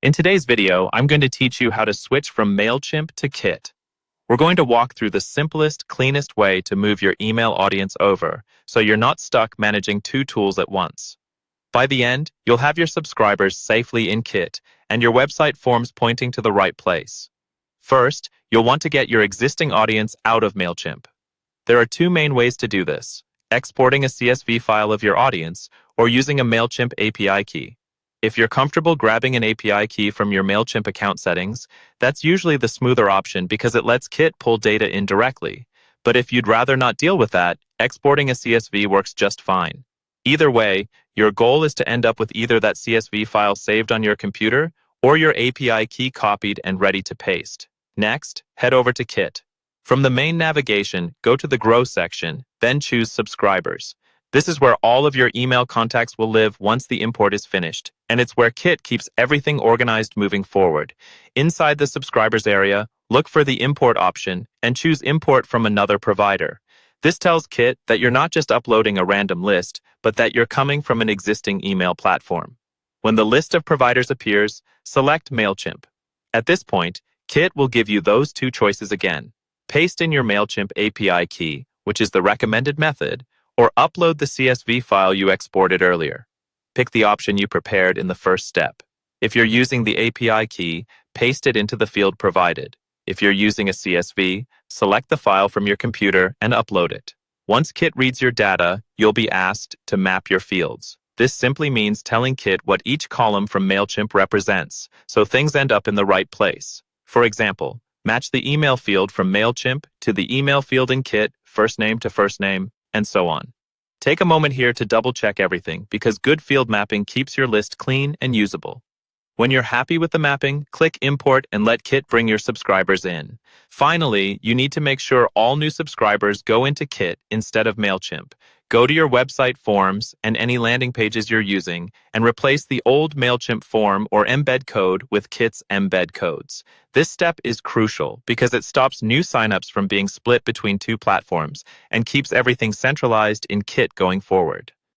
In today's video, I'm going to teach you how to switch from Mailchimp to Kit. We're going to walk through the simplest, cleanest way to move your email audience over, so you're not stuck managing two tools at once. By the end, you'll have your subscribers safely in Kit and your website forms pointing to the right place. First, you'll want to get your existing audience out of Mailchimp. There are two main ways to do this: exporting a CSV file of your audience or using a Mailchimp API key. If you're comfortable grabbing an API key from your Mailchimp account settings, that's usually the smoother option because it lets Kit pull data in directly. But if you'd rather not deal with that, exporting a CSV works just fine. Either way, your goal is to end up with either that CSV file saved on your computer or your API key copied and ready to paste. Next, head over to Kit. From the main navigation, go to the Grow section, then choose Subscribers. This is where all of your email contacts will live once the import is finished, and it's where Kit keeps everything organized moving forward. Inside the subscribers area, look for the import option and choose import from another provider. This tells Kit that you're not just uploading a random list, but that you're coming from an existing email platform. When the list of providers appears, select Mailchimp. At this point, Kit will give you those two choices again. Paste in your Mailchimp API key, which is the recommended method, or upload the CSV file you exported earlier. Pick the option you prepared in the first step. If you're using the API key, paste it into the field provided. If you're using a CSV, select the file from your computer and upload it. Once Kit reads your data, you'll be asked to map your fields. This simply means telling Kit what each column from Mailchimp represents, so things end up in the right place. For example, match the email field from Mailchimp to the email field in Kit, first name to first name, and so on. Take a moment here to double-check everything because good field mapping keeps your list clean and usable. When you're happy with the mapping, click Import and let Kit bring your subscribers in. Finally, you need to make sure all new subscribers go into Kit instead of Mailchimp. Go to your website forms and any landing pages you're using and replace the old Mailchimp form or embed code with Kit's embed codes. This step is crucial because it stops new signups from being split between two platforms and keeps everything centralized in Kit going forward.